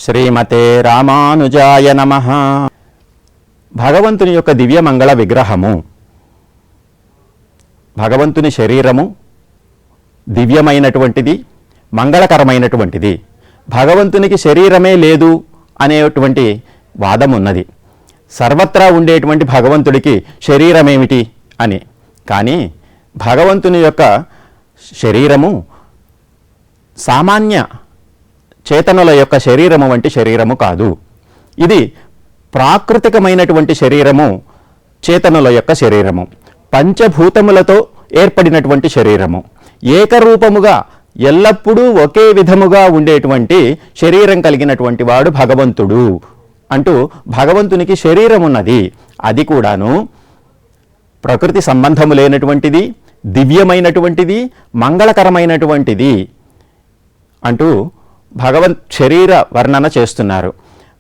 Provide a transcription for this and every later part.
శ్రీమతే రామానుజాయ నమః. భగవంతుని యొక్క దివ్యమంగళ విగ్రహము, భగవంతుని శరీరము దివ్యమైనటువంటిది, మంగళకరమైనటువంటిది. భగవంతునికి శరీరమే లేదు అనేటువంటి వాదం ఉన్నది. సర్వత్రా ఉండేటువంటి భగవంతుడికి శరీరమేమిటి అని. కానీ భగవంతుని యొక్క శరీరము సామాన్య చేతనుల యొక్క శరీరము వంటి శరీరము కాదు. ఇది ప్రాకృతికమైనటువంటి శరీరము, చేతనుల యొక్క శరీరము, పంచభూతములతో ఏర్పడినటువంటి శరీరము, ఏకరూపముగా ఎల్లప్పుడూ ఒకే విధముగా ఉండేటువంటి శరీరం కలిగినటువంటి వాడు భగవంతుడు అంటూ భగవంతునికి శరీరం ఉన్నది. అది కూడాను ప్రకృతి సంబంధము లేనటువంటిది, దివ్యమైనటువంటిది, మంగళకరమైనటువంటిది అంటూ శరీర వర్ణన చేస్తున్నారు.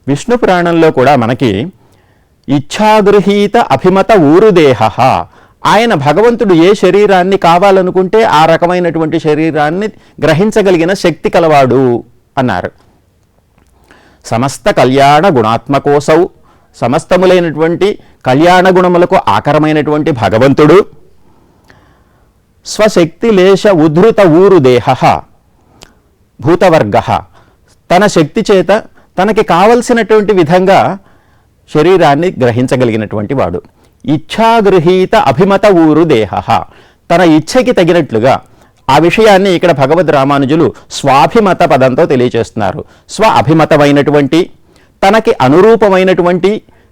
విష్ణు పురాణంలో కూడా మనకి ఇచ్ఛాగృహీత అభిమత ఊరుదేహ, ఆయన భగవంతుడు ఏ శరీరాన్ని కావాలనుకుంటే ఆ రకమైనటువంటి శరీరాన్ని గ్రహించగలిగిన శక్తి కలవాడు అన్నారు. సమస్త కళ్యాణ గుణాత్మకోసౌ, సమస్తములైనటువంటి కళ్యాణ గుణములకు ఆకరమైనటువంటి భగవంతుడు స్వశక్తి లేశ ఉద్ధృత ఊరుదేహ భూతవర్గ, తన శక్తి చేత తనకి కావలసినటువంటి విధంగా శరీరాన్ని గ్రహించగలిగినటువంటి వాడు. ఇచ్ఛాగృహీత అభిమత ఊరు దేహ, తన ఇచ్ఛకి తగినట్లుగా. ఆ విషయాన్ని ఇక్కడ భగవద్ రామానుజులు స్వాభిమత పదంతో తెలియచేస్తున్నారు. స్వ అభిమతమైనటువంటి, తనకి అనురూపమైనటువంటి,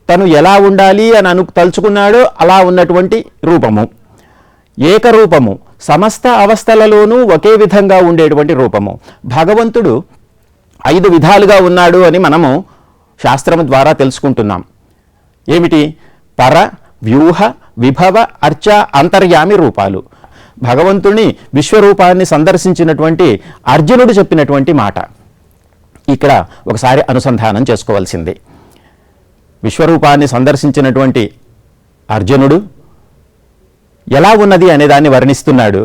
తను ఎలా ఉండాలి అని తలుచుకున్నాడో అలా ఉన్నటువంటి రూపము, ఏకరూపము, సమస్త అవస్థలలోనూ ఒకే విధంగా ఉండేటువంటి రూపము. భగవంతుడు 5 విధాలుగా ఉన్నాడు అని మనము శాస్త్రము ద్వారా తెలుసుకుంటున్నాం. ఏమిటి? పర, వ్యూహ, విభవ, అర్చ, అంతర్యామి రూపాలు. భగవంతుని విశ్వరూపాన్ని సందర్శించినటువంటి అర్జునుడు చెప్పినటువంటి మాట ఇక్కడ ఒకసారి అనుసంధానం చేసుకోవాల్సింది. విశ్వరూపాన్ని సందర్శించినటువంటి అర్జునుడు ఎలా ఉన్నది అనేదాన్ని వర్ణిస్తున్నాడు.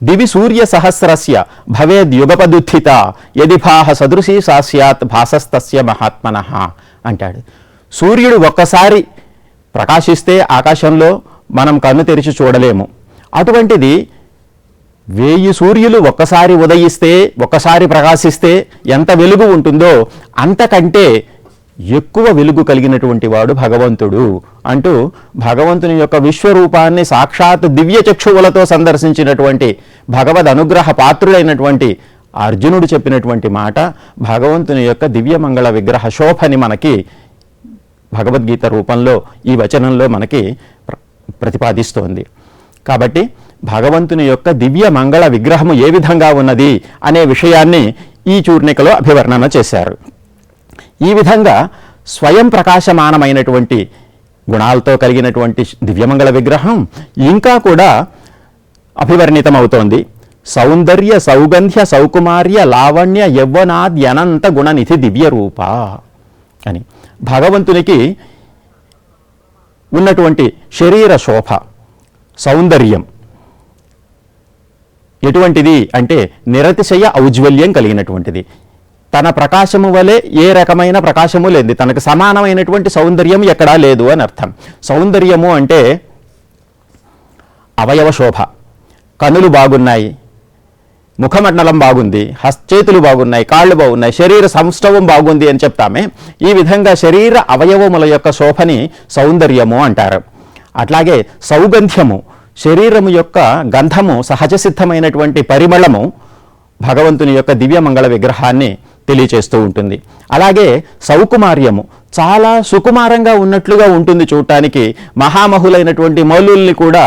దివి సూర్య సహస్రస్య భవేద్యుగపదుత్థిత యది భాహ సదృశీ సాస్యాత్ భాసస్తస్య మహాత్మనః అంటాడు. సూర్యుడు ఒక్కసారి ప్రకాశిస్తే ఆకాశంలో మనం కన్ను తెరిచి చూడలేము. అటువంటిది 1000 సూర్యులు ఒక్కసారి ఉదయిస్తే, ఒక్కసారి ప్రకాశిస్తే ఎంత వెలుగు ఉంటుందో అంతకంటే ఎక్కువ వెలుగు కలిగినటువంటి వాడు భగవంతుడు అంటూ భగవంతుని యొక్క విశ్వరూపాన్ని సాక్షాత్ దివ్య చక్షువులతో సందర్శించినటువంటి భగవద్ అనుగ్రహ పాత్రుడైనటువంటి అర్జునుడు చెప్పినటువంటి మాట భగవంతుని యొక్క దివ్యమంగళ విగ్రహ శోభని మనకి భగవద్గీత రూపంలో ఈ వచనంలో మనకి ప్రతిపాదిస్తోంది. కాబట్టి భగవంతుని యొక్క దివ్య మంగళ విగ్రహము ఏ విధంగా ఉన్నది అనే విషయాన్ని ఈ చూర్ణికలో అభివర్ణన చేశారు. ఈ విధంగా స్వయం ప్రకాశమానమైనటువంటి గుణాలతో కలిగినటువంటి దివ్యమంగళ విగ్రహం ఇంకా కూడా అభివర్ణితమవుతోంది. సౌందర్య సౌగంధ్య సౌకుమార్య లావణ్య యవ్వనాద్యనంత గుణనిధి దివ్య రూప అని. భగవంతునికి ఉన్నటువంటి శరీర శోభ, సౌందర్యం ఎటువంటిది అంటే నిరతిశయ ఔజ్వల్యం కలిగినటువంటిది. తన ప్రకాశము వలె ఏ రకమైన ప్రకాశము లేదు, తనకు సమానమైనటువంటి సౌందర్యం ఎక్కడా లేదు అని అర్థం. సౌందర్యము అంటే అవయవ శోభ, కన్నులు బాగున్నాయి, ముఖమండలం బాగుంది, చేతులు బాగున్నాయి, కాళ్ళు బాగున్నాయి, శరీర సౌష్ఠవం బాగుంది అని చెప్తామే. ఈ విధంగా శరీర అవయవముల యొక్క శోభని సౌందర్యము అంటారు. అట్లాగే సౌగంధ్యము, శరీరము యొక్క గంధము, సహజ సిద్ధమైనటువంటి పరిమళము భగవంతుని యొక్క దివ్యమంగళ విగ్రహాన్ని తెలియచేస్తూ ఉంటుంది. అలాగే సౌకుమార్యము, చాలా సుకుమారంగా ఉన్నట్లుగా ఉంటుంది చూడటానికి. మహామహులైనటువంటి మౌలుల్ని కూడా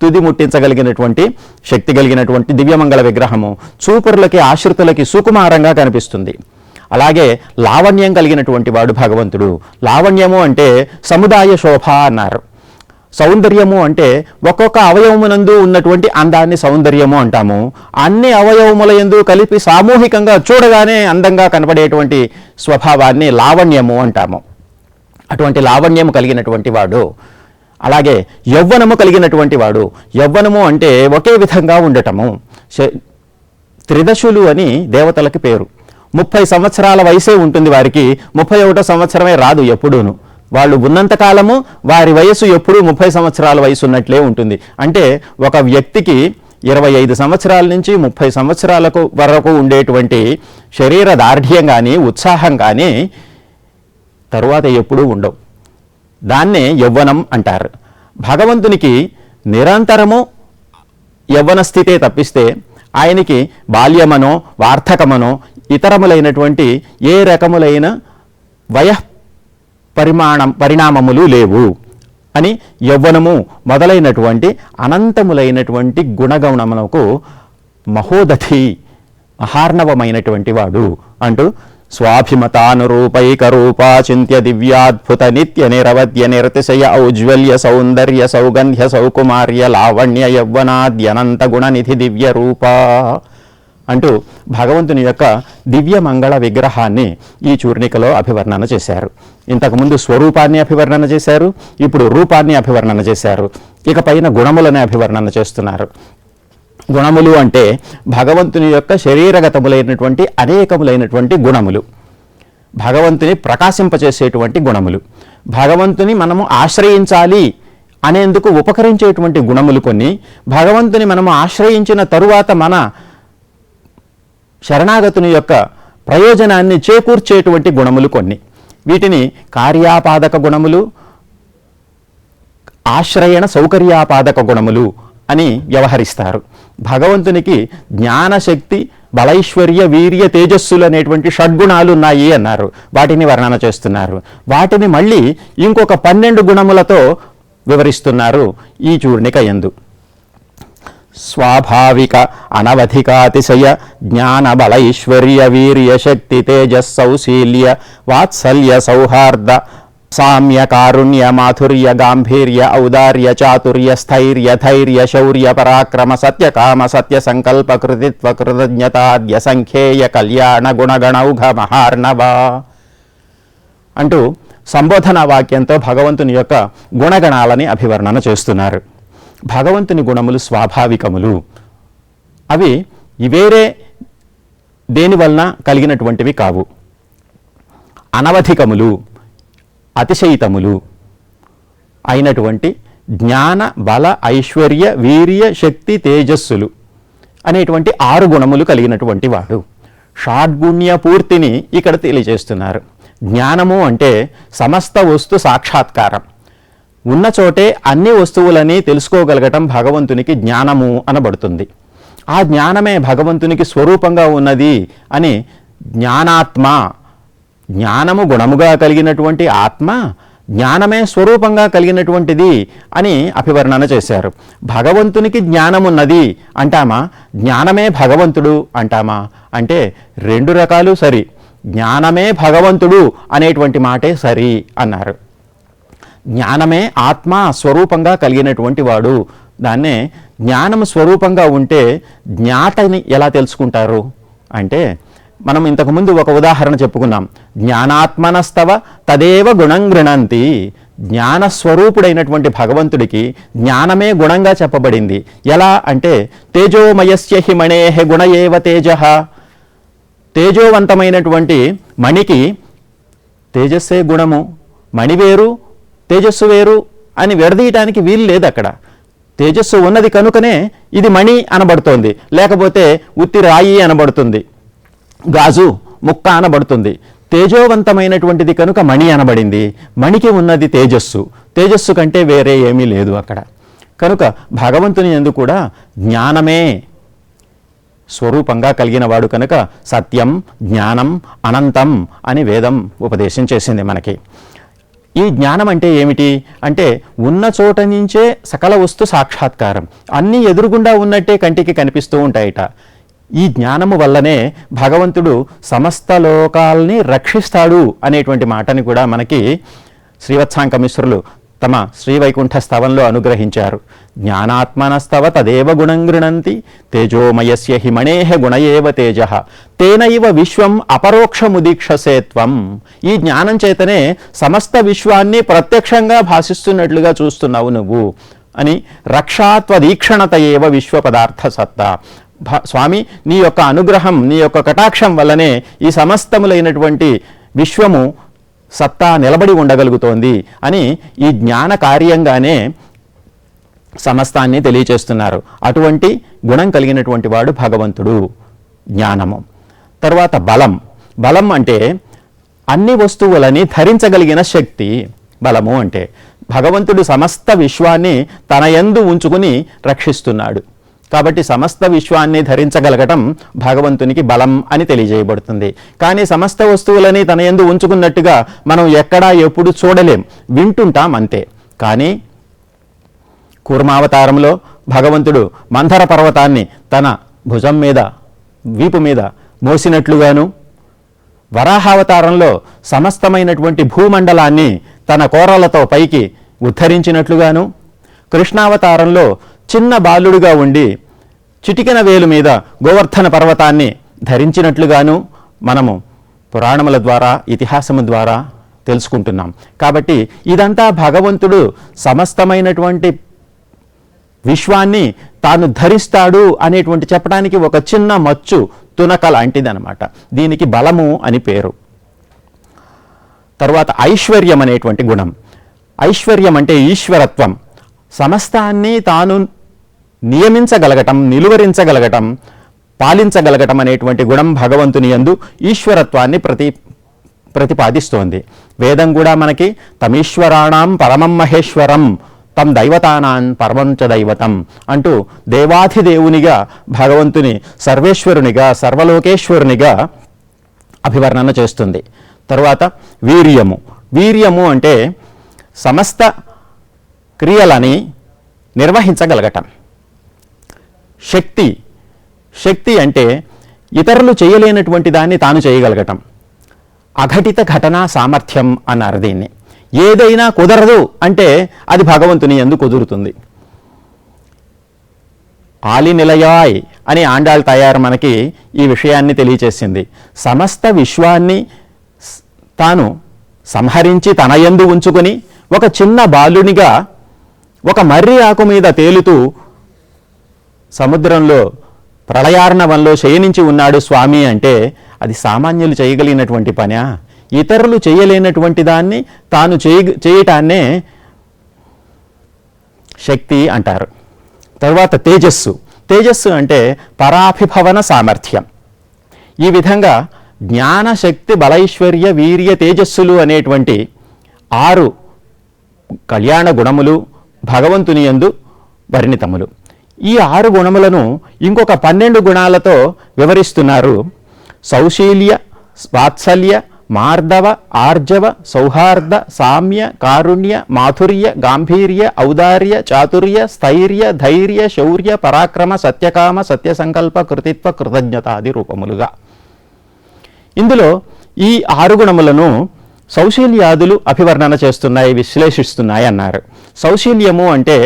తుది ముట్టించగలిగినటువంటి శక్తి కలిగినటువంటి దివ్యమంగళ విగ్రహము చూపురులకి, ఆశ్రితులకి సుకుమారంగా కనిపిస్తుంది. అలాగే లావణ్యం కలిగినటువంటి వాడు భగవంతుడు. లావణ్యము అంటే సముదాయ శోభ అన్నారు. సౌందర్యము అంటే ఒక్కొక్క అవయవమునందు ఉన్నటువంటి అందాన్ని సౌందర్యము అంటాము. అన్ని అవయవముల యందు కలిపి సామూహికంగా చూడగానే అందంగా కనపడేటువంటి స్వభావాన్ని లావణ్యము అంటాము. అటువంటి లావణ్యము కలిగినటువంటి వాడు. అలాగే యవ్వనము కలిగినటువంటి వాడు. యవ్వనము అంటే ఒకే విధంగా ఉండటము. త్రిదశులు అని దేవతలకి పేరు. 30 సంవత్సరాల వయసే ఉంటుంది వారికి, 31వ సంవత్సరమే రాదు ఎప్పుడూను. వాళ్ళు ఉన్నంతకాలము వారి వయసు ఎప్పుడూ 30 సంవత్సరాల వయసు ఉన్నట్లే ఉంటుంది. అంటే ఒక వ్యక్తికి 25 సంవత్సరాల నుంచి 30 సంవత్సరాలకు వరకు ఉండేటువంటి శరీర దార్ఢ్యం కానీ ఉత్సాహం కానీ తరువాత ఎప్పుడూ ఉండవు. దాన్నే యవ్వనం అంటారు. భగవంతునికి నిరంతరము యవ్వన స్థితే తప్పిస్తే ఆయనకి బాల్యమనో వార్ధకమనో ఇతరములైనటువంటి ఏ రకములైన పరిణామములు లేవు అని యవ్వనము మొదలైనటువంటి అనంతములైనటువంటి గుణగణములకు మహోదధి మహార్ణవమైనటువంటి వాడు అంటూ స్వాభిమతానురూపైక రూపా చింత్య దివ్యాద్భుత నిత్య నిరవధ్య నిరతిశయ ఔజ్వల్య సౌందర్య సౌగంధ్య సౌకుమార్య లావణ్య యవ్వనాద్యనంత గుణనిధి దివ్య రూపా అంటూ భగవంతుని యొక్క దివ్య మంగళ విగ్రహాన్ని ఈ చూర్ణికలో అభివర్ణన చేశారు. ఇంతకుముందు స్వరూపాన్ని అభివర్ణన చేశారు, ఇప్పుడు రూపాన్ని అభివర్ణన చేశారు, ఇక పైన గుణములను అభివర్ణన చేస్తున్నారు. గుణములు అంటే భగవంతుని యొక్క శరీరగతములైనటువంటి అనేకములైనటువంటి గుణములు, భగవంతుని ప్రకాశింపచేసేటువంటి గుణములు, భగవంతుని మనము ఆశ్రయించాలి అనేందుకు ఉపకరించేటువంటి గుణములు కొన్ని, భగవంతుని మనము ఆశ్రయించిన తరువాత మన శరణాగతుని యొక్క ప్రయోజనాన్ని చేకూర్చేటువంటి గుణములు కొన్ని. వీటిని కార్యాపాదక గుణములు, ఆశ్రయణ సౌకర్యాపాదక గుణములు అని వ్యవహరిస్తారు. భగవంతునికి జ్ఞానశక్తి బలైశ్వర్య వీర్య తేజస్సులు అనేటువంటి షడ్గుణాలు ఉన్నాయి అన్నారు. వాటిని వర్ణన చేస్తున్నారు. వాటిని మళ్ళీ ఇంకొక 12 గుణములతో వివరిస్తున్నారు ఈ చూర్ణిక యందు. స్వాభావిక అనవధికాతిశయ జ్ఞాన బలైశ్వర్య వీర్య శక్తి తేజస్సౌశీల్య వాత్సల్య సౌహార్ద సామ్య కారుణ్య మాధుర్య గాంభీర్య ఔదార్య చాతుర్య స్థైర్య ధైర్య శౌర్య పరాక్రమ సత్యకామ సత్య సంకల్ప కృతిత్వ కృతజ్ఞతాద్య సంఖ్యేయ కళ్యాణ గుణగణౌఘ మహార్ణవ అంటూ సంబోధన వాక్యంతో భగవంతుని యొక్క గుణగణాలని అభివర్ణన చేస్తున్నారు. భగవంతుని గుణములు స్వాభావికములు, అవి వేరే దేని వలన కలిగినటువంటివి కావు. అనవధికములు, అతిశయితములు అయినటువంటి జ్ఞాన బల ఐశ్వర్య వీర్య శక్తి తేజస్సులు అనేటువంటి 6 గుణములు కలిగినటువంటి వాడు. షాడ్గుణ్య పూర్తిని ఇక్కడ తెలియజేస్తున్నారు. జ్ఞానము అంటే సమస్త వస్తు సాక్షాత్కారం, ఉన్న చోటే అన్ని వస్తువులని తెలుసుకోగలగటం భగవంతునికి జ్ఞానము అనబడుతుంది. ఆ జ్ఞానమే భగవంతునికి స్వరూపంగా ఉన్నది అని జ్ఞానాత్మ, జ్ఞానము గుణముగా కలిగినటువంటి ఆత్మ జ్ఞానమే స్వరూపంగా కలిగినటువంటిది అని అభివర్ణన చేశారు. భగవంతునికి జ్ఞానమున్నది అంటామా, జ్ఞానమే భగవంతుడు అంటామా అంటే 2 రకాలు సరి. జ్ఞానమే భగవంతుడు అనేటువంటి మాటే సరి అన్నారు. జ్ఞానమే ఆత్మ స్వరూపంగా కలిగినటువంటి వాడు. దాన్నే జ్ఞానం స్వరూపంగా ఉంటే జ్ఞాతని ఎలా తెలుసుకుంటారు అంటే, మనం ఇంతకుముందు ఒక ఉదాహరణ చెప్పుకున్నాం. జ్ఞానాత్మనస్తవ తదేవ గుణం గృణంతి. జ్ఞానస్వరూపుడైనటువంటి భగవంతుడికి జ్ఞానమే గుణంగా చెప్పబడింది. ఎలా అంటే తేజోమయస్య హి మణేః గుణ ఏవ తేజః. తేజోవంతమైనటువంటి మణికి తేజస్సే గుణము, మణి వేరు తేజస్సు వేరు అని విడదీయటానికి వీలు లేదు. అక్కడ తేజస్సు ఉన్నది కనుకనే ఇది మణి అనబడుతోంది, లేకపోతే ఉత్తి రాయి అనబడుతుంది, గాజు ముక్క అనబడుతుంది. తేజోవంతమైనటువంటిది కనుక మణి అనబడింది. మణికి ఉన్నది తేజస్సు, తేజస్సు కంటే వేరే ఏమీ లేదు అక్కడ. కనుక భగవంతుని యందు కూడా జ్ఞానమే స్వరూపంగా కలిగిన వాడు కనుక సత్యం జ్ఞానం అనంతం అని వేదం ఉపదేశం చేసింది మనకి. ఈ జ్ఞానం అంటే ఏమిటి అంటే ఉన్న చోట నుంచే సకల వస్తు సాక్షాత్కారం, అన్నీ ఎదురుగుండా ఉన్నట్టే కంటికి కనిపిస్తూ ఉంటాయిట. ఈ జ్ఞానము వల్లనే భగవంతుడు సమస్త లోకాల్ని రక్షిస్తాడు అనేటువంటి మాటని కూడా మనకి శ్రీవత్సాంక మిశ్రులు తమ శ్రీవైకుంఠ స్తవంలో అనుగ్రహించారు. జ్ఞానాత్మనస్తవ తదేవ గుణం గృణంతి తేజోమయస్య హి మణేః గుణ ఏవ తేజః తేనైవ విశ్వం అపరోక్షముదీక్షసే త్వం. ఈ జ్ఞానం చేతనే సమస్త విశ్వాన్ని ప్రత్యక్షంగా భాషిస్తున్నట్లుగా చూస్తున్నావు నువ్వు అని. రక్షాత్వదీక్షణత ఏవ విశ్వ పదార్థ సత్తా. స్వామి నీ యొక్క అనుగ్రహం, నీ యొక్క కటాక్షం వల్లనే ఈ సమస్తములైనటువంటి విశ్వము సత్తా నిలబడి ఉండగలుగుతోంది అని ఈ జ్ఞాన కార్యంగానే సమస్తాన్ని తెలియచేస్తున్నారు. అటువంటి గుణం కలిగినటువంటి వాడు భగవంతుడు, జ్ఞానము. తర్వాత బలం. బలం అంటే అన్ని వస్తువులని ధరించగలిగిన శక్తి. బలము అంటే భగవంతుడు సమస్త విశ్వాన్ని తన యందు ఉంచుకుని రక్షిస్తున్నాడు కాబట్టి సమస్త విశ్వాన్ని ధరించగలగటం భగవంతునికి బలం అని తెలియజేయబడుతుంది. కానీ సమస్త వస్తువులని తన యందు ఉంచుకున్నట్టుగా మనం ఎక్కడా ఎప్పుడు చూడలేం, వింటుంటాం అంతే. కానీ కూర్మావతారంలో భగవంతుడు మంథర పర్వతాన్ని తన భుజం మీద, వీపు మీద మోసినట్లుగాను, వరాహావతారంలో సమస్తమైనటువంటి భూమండలాన్ని తన కోరలతో పైకి ఉద్ధరించినట్లుగాను, కృష్ణావతారంలో చిన్న బాలుడుగా ఉండి చిటికెన వేలు మీద గోవర్ధన పర్వతాన్ని ధరించినట్లుగాను మనము పురాణముల ద్వారా, ఇతిహాసము ద్వారా తెలుసుకుంటున్నాం. కాబట్టి ఇదంతా భగవంతుడు సమస్తమైనటువంటి విశ్వాన్ని తాను ధరిస్తాడు అనేటువంటి చెప్పడానికి ఒక చిన్న మచ్చు, తునక లాంటిదనమాట. దీనికి బలము అని పేరు. తర్వాత ఐశ్వర్యం అనేటువంటి గుణం. ఐశ్వర్యం అంటే ఈశ్వరత్వం, సమస్తాన్ని తాను నియమించగలగటం, నిలువరించగలగటం, పాలించగలగటం అనేటువంటి గుణం భగవంతుని యందు ఈశ్వరత్వాన్ని ప్రతిపాదిస్తోంది. వేదం కూడా మనకి తమీశ్వరాణం పరమం మహేశ్వరం తం దైవతానాం పరమంచ దైవతం అంటూ దేవాధిదేవునిగా భగవంతుని సర్వేశ్వరునిగా, సర్వలోకేశ్వరునిగా అభివర్ణన చేస్తుంది. తర్వాత వీర్యము. వీర్యము అంటే సమస్త క్రియలని నిర్వహించగలగటం. శక్తి. శక్తి అంటే ఇతరులు చేయలేనటువంటి దాన్ని తాను చేయగలగటం. అఘటిత ఘటనా సామర్థ్యం అన్నారు దీన్ని. ఏదైనా కుదరదు అంటే అది భగవంతుని యందు కుదురుతుంది. ఆలి నిలయాయ్ అని ఆండాళ్ తయారు మనకి ఈ విషయాన్ని తెలియచేసింది. సమస్త విశ్వాన్ని తాను సంహరించి తన యందు ఉంచుకొని ఒక చిన్న బాలునిగా ఒక మర్రి ఆకు మీద తేలుతూ సముద్రంలో ప్రళయార్ణవంలో శయనించి ఉన్నాడు స్వామి అంటే అది సామాన్యులు చేయగలిగినటువంటి పనా? ఇతరులు చేయలేనటువంటి దాన్ని తాను చేయటాన్నే శక్తి అంటారు. తర్వాత తేజస్సు. తేజస్సు అంటే పరాభిభవన సామర్థ్యం. ఈ విధంగా జ్ఞాన, శక్తి, బలైశ్వర్య, వీర్య, తేజస్సులు అనేటువంటి 6 కళ్యాణ గుణములు భగవంతుని యందు వర్ణితములు. ఈ 6 గుణములను ఇంకొక 12 గుణాలతో వివరిస్తున్నారు. సౌశీల్య, వాత్సల్య, మార్దవ, ఆర్జవ, సౌహార్ద, సామ్య, కారుణ్య, మాధుర్య, గాంభీర్య, ఔదార్య, చాతుర్య, స్థైర్య, ధైర్య, శౌర్య, పరాక్రమ, సత్యకామ, సత్యసంకల్ప, కృతిత్వ, కృతజ్ఞతాది రూపములుగా. ఇందులో ఈ 6 గుణములను సౌశీల్యాదులు అభివర్ణన చేస్తున్నాయి, విశ్లేషిస్తున్నాయి అన్నారు. సౌశీల్యము అంటే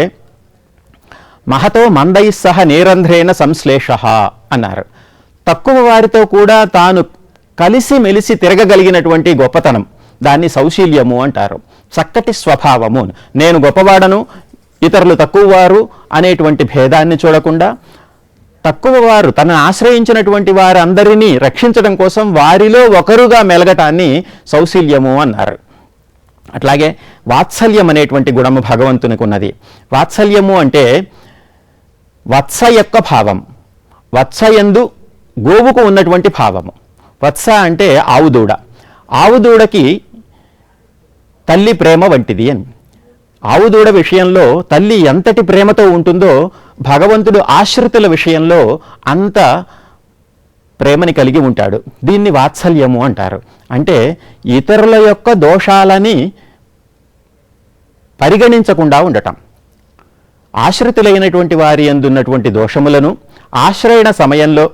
మహతో మందై సహ నిరంధ్రేణ సంశ్లేష అన్నారు. తక్కువ వారితో కూడా తాను కలిసి మెలిసి తిరగగలిగినటువంటి గొప్పతనం, దాన్ని సౌశీల్యము అంటారు. చక్కటి స్వభావము. నేను గొప్పవాడను, ఇతరులు తక్కువవారు అనేటువంటి భేదాన్ని చూడకుండా తక్కువ వారు తనను ఆశ్రయించినటువంటి వారందరినీ రక్షించడం కోసం వారిలో ఒకరుగా మెలగటాన్ని సౌశీల్యము అన్నారు. అట్లాగే వాత్సల్యం అనేటువంటి గుణము భగవంతునికి ఉన్నది. వాత్సల్యము అంటే వత్స యొక్క భావం, వత్సయందు గోవుకు ఉన్నటువంటి భావము. వత్స అంటే ఆవుదూడ. ఆవుదూడకి తల్లి ప్రేమ వంటిది అని. ఆవుదూడ విషయంలో తల్లి ఎంతటి ప్రేమతో ఉంటుందో భగవంతుడు ఆశ్రితుల విషయంలో అంత ప్రేమని కలిగి ఉంటాడు. దీన్ని వాత్సల్యము అంటారు. అంటే ఇతరుల యొక్క దోషాలని పరిగణించకుండా ఉండటం. ఆశ్రితులైనటువంటి వారి యందు ఉన్నటువంటి దోషములను ఆశ్రయణ సమయంలో,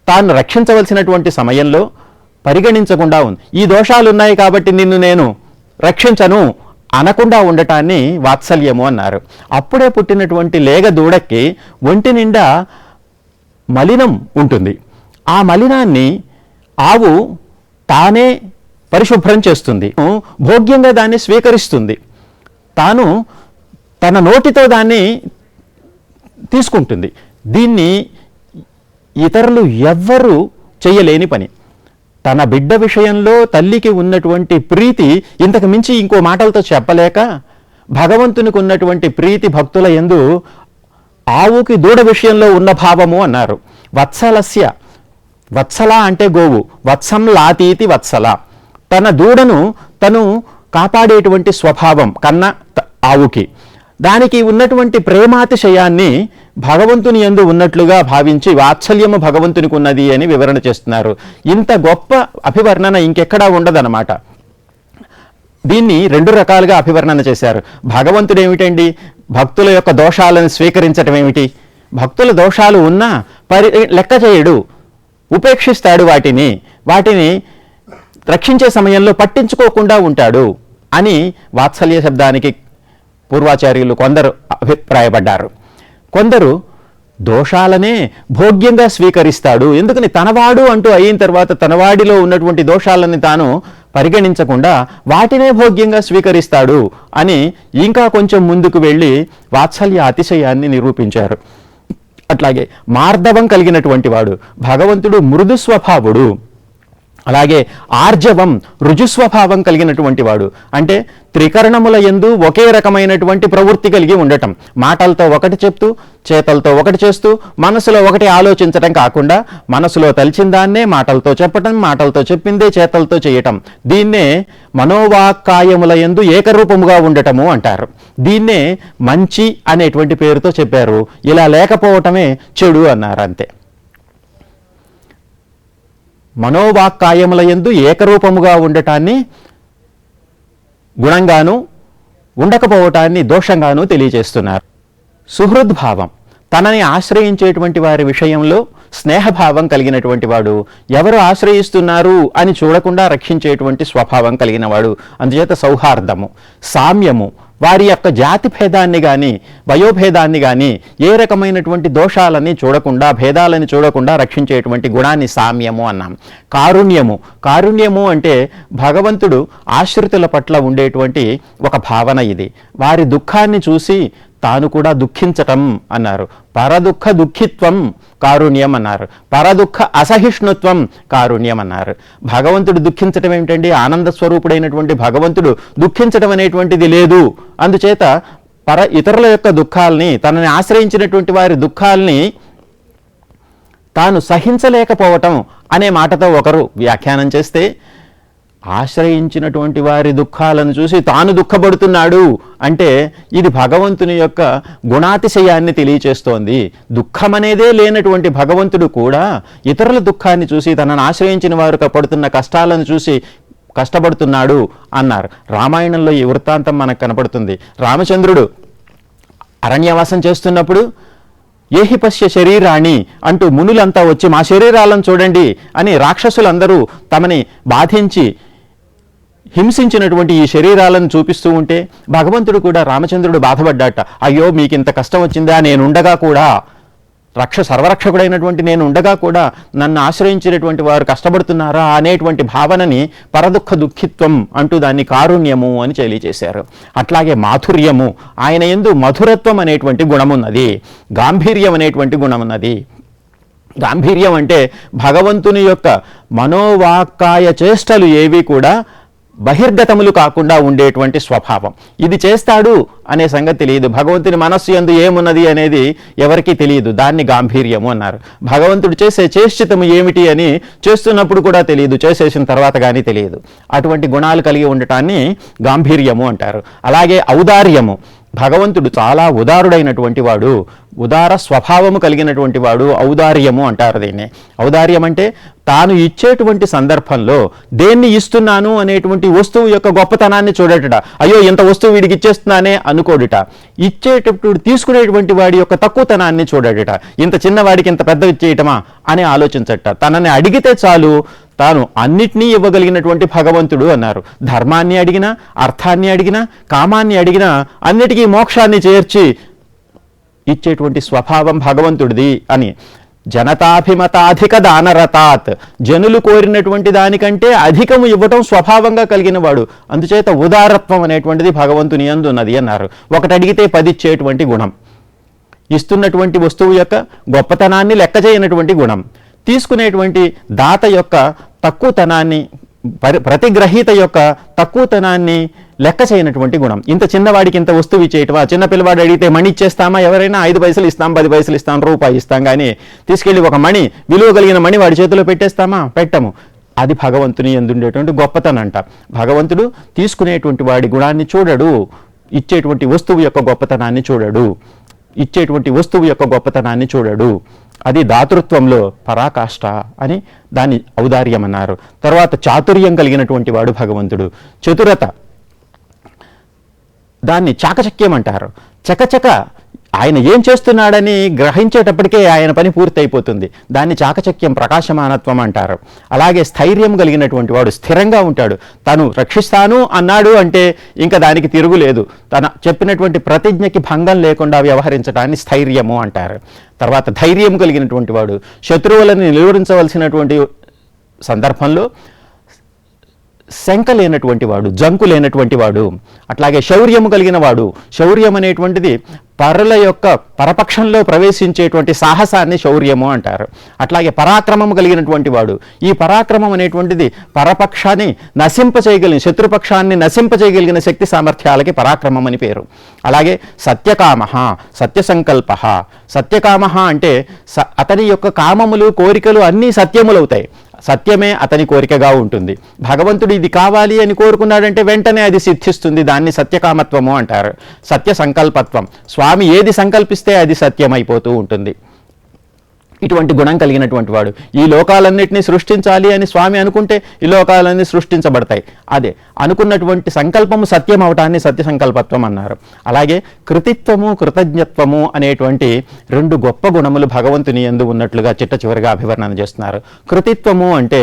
తాను రక్షించవలసినటువంటి సమయంలో పరిగణించకుండా ఉంది. ఈ దోషాలు ఉన్నాయి కాబట్టి నిన్ను నేను రక్షించను అనకుండా ఉండటాన్ని వాత్సల్యము అన్నారు. అప్పుడే పుట్టినటువంటి లేగ దూడకి ఒంటి నిండా మలినం ఉంటుంది. ఆ మలినాన్ని ఆవు తానే పరిశుభ్రం చేస్తుంది, భోగ్యంగా దాన్ని స్వీకరిస్తుంది, తాను తన నోటితో దాన్ని తీసుకుంటుంది. దీన్ని ఇతరులు ఎవ్వరూ చేయలేని పని. తన బిడ్డ విషయంలో తల్లికి ఉన్నటువంటి ప్రీతి ఇంతకు మించి ఇంకో మాటలతో చెప్పలేక, భగవంతునికి ఉన్నటువంటి ప్రీతి భక్తుల యందు ఆవుకి దూడ విషయంలో ఉన్న భావము అన్నారు. వత్సలస్య, వత్సల అంటే గోవు, వత్సం లాతీతి వత్సల, తన దూడను తను కాపాడేటువంటి స్వభావం కన్న ఆవుకి, దానికి ఉన్నటువంటి ప్రేమాతిశయాన్ని భగవంతుని యందు ఉన్నట్లుగా భావించి వాత్సల్యము భగవంతునికి ఉన్నది అని వివరణ చేస్తున్నారు. ఇంత గొప్ప అభివర్ణన ఇంకెక్కడా ఉండదన్నమాట. దీన్ని రెండు రకాలుగా అభివర్ణన చేశారు. భగవంతుడు ఏమిటండి, భక్తుల యొక్క దోషాలను స్వీకరించటం ఏమిటి? భక్తుల దోషాలు ఉన్నా లెక్క చేయడు, ఉపేక్షిస్తాడు, వాటిని రక్షించే సమయంలో పట్టించుకోకుండా ఉంటాడు అని వాత్సల్య శబ్దానికి పూర్వాచార్యులు కొందరు అభిప్రాయపడ్డారు. కొందరు దోషాలనే భోగ్యంగా స్వీకరిస్తాడు, ఎందుకని తనవాడు అంటూ అయిన తర్వాత తనవాడిలో ఉన్నటువంటి దోషాలని తాను పరిగణించకుండా వాటినే భోగ్యంగా స్వీకరిస్తాడు అని ఇంకా కొంచెం ముందుకు వెళ్ళి వాత్సల్య అతిశయాన్ని నిరూపించారు. అట్లాగే మార్దవం కలిగినటువంటి వాడు, భగవంతుడు మృదు స్వభావుడు, అలాగే ఆర్జవం రుజుస్వభావం కలిగినటువంటి వాడు, అంటే త్రికరణముల యందు ఒకే రకమైనటువంటి ప్రవృత్తి కలిగి ఉండటం, మాటలతో ఒకటి చెప్తూ చేతలతో ఒకటి చేస్తూ మనసులో ఒకటి ఆలోచించటం కాకుండా మనసులో తలిచిన దాన్నే మాటలతో చెప్పటం, మాటలతో చెప్పిందే చేతలతో చేయటం, దీన్నే మనోవాక్కాయముల యందు ఏకరూపముగా ఉండటము అంటారు. దీన్నే మంచి అనేటువంటి పేరుతో చెప్పారు. ఇలా లేకపోవటమే చెడు అన్నారు, అంతే. మనోవాక్కాయముల యందు ఏకరూపముగా ఉండటాన్ని గుణంగాను, ఉండకపోవటాన్ని దోషంగాను తెలియజేస్తున్నారు. సుహృద్భావం, తనని ఆశ్రయించేటువంటి వారి విషయంలో స్నేహభావం కలిగినటువంటి వాడు, ఎవరు ఆశ్రయిస్తున్నారు అని చూడకుండా రక్షించేటువంటి స్వభావం కలిగిన వాడు, అందుచేత సౌహార్దము. సామ్యము, వారి యొక్క జాతి భేదాన్ని కానీ వయోభేదాన్ని కానీ ఏ రకమైనటువంటి దోషాలని చూడకుండా, భేదాలని చూడకుండా రక్షించేటువంటి గుణాన్ని సామ్యము అన్నాం. కారుణ్యము, కారుణ్యము అంటే భగవంతుడు ఆశ్రితుల పట్ల ఉండేటువంటి ఒక భావన ఇది. వారి దుఃఖాన్ని చూసి తాను కూడా దుఃఖించటం అన్నారు. పరదుఃఖ దుఃఖిత్వం కారుణ్యం అన్నారు. పరదుఃఖ అసహిష్ణుత్వం కారుణ్యం అన్నారు. భగవంతుడు దుఃఖించటం ఏమిటండి? ఆనంద స్వరూపుడైనటువంటి భగవంతుడు దుఃఖించటం అనేటువంటిది లేదు. అందుచేత ఇతరుల యొక్క దుఃఖాలని, తనని ఆశ్రయించినటువంటి వారి దుఃఖాలని తాను సహించలేకపోవటం అనే మాటతో ఒకరు వ్యాఖ్యానం చేస్తే, ఆశ్రయించినటువంటి వారి దుఃఖాలను చూసి తాను దుఃఖపడుతున్నాడు అంటే ఇది భగవంతుని యొక్క గుణాతిశయాన్ని తెలియచేస్తోంది. దుఃఖం అనేదే లేనటువంటి భగవంతుడు కూడా ఇతరుల దుఃఖాన్ని చూసి, తనను ఆశ్రయించిన వారు పడుతున్న కష్టాలను చూసి కష్టపడుతున్నాడు అన్నారు. రామాయణంలో ఈ వృత్తాంతం మనకు కనపడుతుంది. రామచంద్రుడు అరణ్యవాసం చేస్తున్నప్పుడు ఏహి పశ్య శరీరాణి అంటూ మునులంతా వచ్చి మా శరీరాలను చూడండి అని రాక్షసులందరూ తమని బాధించి హింసించినటువంటి ఈ శరీరాలను చూపిస్తూ ఉంటే భగవంతుడు కూడా, రామచంద్రుడు బాధపడ్డాట. అయ్యో మీకింత కష్టం వచ్చిందా, నేనుండగా కూడా, సర్వరక్షకుడైనటువంటి నేను ఉండగా కూడా నన్ను ఆశ్రయించినటువంటి వారు కష్టపడుతున్నారా అనేటువంటి భావనని పరదుఃఖ దుఃఖిత్వం అంటూ దాన్ని కారుణ్యము అని తెలియజేశారు. అట్లాగే మాధుర్యము, ఆయన యందు మధురత్వం అనేటువంటి గుణమున్నది, గాంభీర్యం అనేటువంటి గుణమున్నది. గాంభీర్యం అంటే భగవంతుని యొక్క మనోవాక్కాయ చేష్టలు ఏవి కూడా బహిర్గతములు కాకుండా ఉండేటువంటి స్వభావం. ఇది చేస్తాడు అనే సంగతి తెలియదు, భగవంతుని మనస్సు యందు ఏమున్నది అనేది ఎవరికీ తెలియదు, దాన్ని గాంభీర్యము అన్నారు. భగవంతుడు చేసే చేష్టితము ఏమిటి అని చేస్తున్నప్పుడు కూడా తెలియదు, చేసేసిన తర్వాత కానీ తెలియదు. అటువంటి గుణాలు కలిగి ఉండటాన్ని గాంభీర్యము అంటారు. అలాగే ఔదార్యము, భగవంతుడు చాలా ఉదారుడైనటువంటి వాడు, ఉదార స్వభావము కలిగినటువంటి వాడు, ఔదార్యము అంటారు దీన్ని. ఔదార్యం అంటే తాను ఇచ్చేటువంటి సందర్భంలో దేన్ని ఇస్తున్నాను అనేటువంటి వస్తువు యొక్క గొప్పతనాన్ని చూడటట. అయ్యో ఇంత వస్తువు వీడికి ఇచ్చేస్తున్నానే అనుకోడుట. ఇచ్చేటప్పుడు తీసుకునేటువంటి వాడి యొక్క తక్కువతనాన్ని చూడటట. ఇంత చిన్నవాడికి ఇంత పెద్ద ఇచ్చేయటమా అని ఆలోచించట. తనని అడిగితే చాలు తాను అన్నిటినీ ఇవ్వగలిగినటువంటి భగవంతుడు అన్నారు. ధర్మాన్ని అడిగినా, అర్థాన్ని అడిగినా, కామాన్ని అడిగినా అన్నిటికీ మోక్షాన్ని చేర్చి ఇచ్చేటువంటి స్వభావం భగవంతుడిది అని. జనతాభిమతాధిక దానరతాత్, జనులు కోరినటువంటి దానికంటే అధికము ఇవ్వటం స్వభావంగా కలిగిన వాడు. అందుచేత ఉదారత్వం అనేటువంటిది భగవంతుని యందు ఉన్నది అన్నారు. ఒకటి అడిగితే 10 ఇచ్చేటువంటి గుణం. ఇస్తున్నటువంటి వస్తువు యొక్క గొప్పతనాన్ని లెక్క చేయనటువంటి గుణం, తీసుకునేటువంటి దాత యొక్క తక్కువతనాన్ని, ప్రతిగ్రహీత యొక్క తక్కువతనాన్ని లెక్క చేయనటువంటి గుణం. ఇంత చిన్నవాడికి ఇంత వస్తువు ఇచ్చేయటమా? చిన్న పిల్లవాడు అడిగితే మణి ఇచ్చేస్తామా? ఎవరైనా 5 పైసలు ఇస్తాం, 10 పైసలు ఇస్తాం, రూపాయి ఇస్తాం, కానీ తీసుకెళ్ళి ఒక మణి, విలువ కలిగిన మణి వాడి చేతిలో పెట్టేస్తామా? పెట్టము. అది భగవంతుని ఎందుండేటువంటి గొప్పతనంట. భగవంతుడు తీసుకునేటువంటి వాడి గుణాన్ని చూడడు, ఇచ్చేటువంటి వస్తువు యొక్క గొప్పతనాన్ని చూడడు, ఇచ్చేటువంటి వస్తువు యొక్క గొప్పతనాన్ని చూడడు. అది దాతృత్వంలో పరాకాష్ట అని దాన్ని ఔదార్యం అన్నారు. తర్వాత చాతుర్యం కలిగినటువంటి వాడు భగవంతుడు. చతురత, దాన్ని చాకచక్యం అంటారు. చకచక ఆయన ఏం చేస్తున్నాడని గ్రహించేటప్పటికే ఆయన పని పూర్తి అయిపోతుంది. దాన్ని చాకచక్యం, ప్రకాశమానత్వం అంటారు. అలాగే స్థైర్యం కలిగినటువంటి వాడు స్థిరంగా ఉంటాడు. తను రక్షిస్తాను అన్నాడు అంటే ఇంకా దానికి తిరుగులేదు. తన చెప్పినటువంటి ప్రతిజ్ఞకి భంగం లేకుండా వ్యవహరించడాన్ని స్థైర్యము అంటారు. తర్వాత ధైర్యం కలిగినటువంటి వాడు శత్రువులను నిలువరించవలసినటువంటి సందర్భంలో శంక లేనటువంటి వాడు, జంకు లేనటువంటి వాడు. అట్లాగే శౌర్యము కలిగిన వాడు. శౌర్యం అనేటువంటిది పరుల యొక్క పరపక్షంలో ప్రవేశించేటువంటి సాహసాన్ని శౌర్యము అంటారు. అట్లాగే పరాక్రమము కలిగినటువంటి వాడు. ఈ పరాక్రమం అనేటువంటిది పరపక్షాన్ని నశింపచేయగలిగిన, శత్రుపక్షాన్ని నశింపచేయగలిగిన శక్తి సామర్థ్యాలకి పరాక్రమం అని పేరు. అలాగే సత్యకామ, సత్యసంకల్ప. సత్యకామ అంటే అతని యొక్క కామములు, కోరికలు అన్నీ సత్యములవుతాయి. సత్యమే అతని కోరికగా ఉంటుంది. భగవంతుడు ఇది కావాలి అని కోరుకున్నాడంటే వెంటనే అది సిద్ధిస్తుంది. దాన్ని సత్యకామత్వము అంటారు. సత్య సంకల్పత్వం, స్వామి ఏది సంకల్పిస్తే అది సత్యమైపోతూ ఉంటుంది. ఇటువంటి గుణం కలిగినటువంటి వాడు. ఈ లోకాలన్నింటినీ సృష్టించాలి అని స్వామి అనుకుంటే ఈ లోకాలన్నీ సృష్టించబడతాయి. అదే అనుకున్నటువంటి సంకల్పము సత్యం అవటాన్ని సత్య సంకల్పత్వం అన్నారు. అలాగే కృతిత్వము, కృతజ్ఞత్వము అనేటువంటి 2 గొప్ప గుణములు భగవంతుని యందు ఉన్నట్లుగా చిట్ట చివరిగా అభివర్ణన చేస్తున్నారు. కృతిత్వము అంటే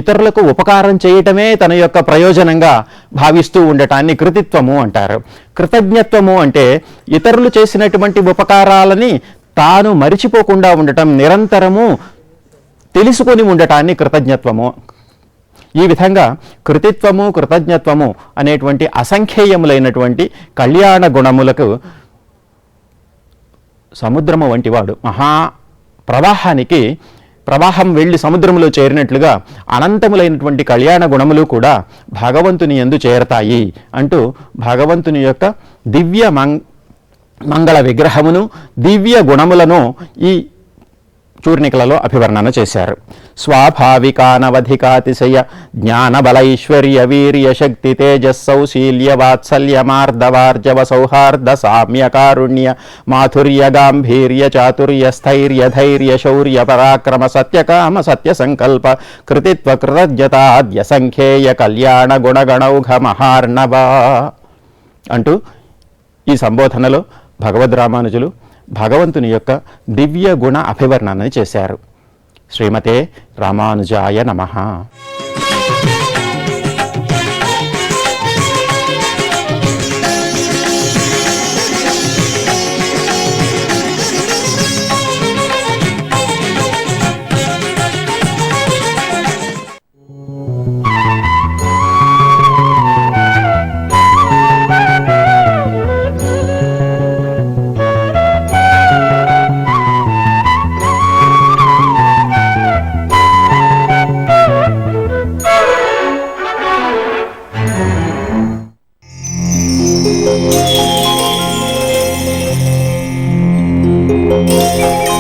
ఇతరులకు ఉపకారం చేయటమే తన యొక్క ప్రయోజనంగా భావిస్తూ ఉండటాన్ని కృతిత్వము అంటారు. కృతజ్ఞత్వము అంటే ఇతరులు చేసినటువంటి ఉపకారాలని తాను మరిచిపోకుండా ఉండటం, నిరంతరము తెలుసుకొని ఉండటాన్ని కృతజ్ఞత్వము. ఈ విధంగా కృతిత్వము, కృతజ్ఞత్వము అనేటువంటి అసంఖ్యేయములైనటువంటి కళ్యాణ గుణములకు సముద్రము వంటివాడు. ప్రవాహానికి ప్రవాహం వెళ్ళి సముద్రంలో చేరినట్లుగా అనంతములైనటువంటి కళ్యాణ గుణములు కూడా భగవంతుని యందు చేరతాయి అంటూ భగవంతుని యొక్క దివ్య మంగళ విగ్రహమును, దివ్య గుణములను ఈ చూర్ణికలలో అభివర్ణన చేశారు. స్వాభావికానవధికాతిశయ జ్ఞాన బలైశ్వర్య వీర్య శక్తి తేజస్సౌశీల్య వాత్సల్యమార్దవార్జవ సౌహార్ద సామ్య కారుణ్య మాధుర్య గాంభీర్య చాతుర్య స్థైర్య ధైర్య శౌర్య పరాక్రమ సత్యకామ సత్య సంకల్ప కృతిత్వ కృతజ్ఞతాద్య సంఖ్యేయ కళ్యాణ గుణగణౌఘ మహార్ణవ అంటూ ఈ సంబోధనలో భగవద్ రామానుజులు భగవంతుని యొక్క దివ్య గుణ అభివర్ణన చేశారు. శ్రీమతే రామానుజాయ నమః. Thank you.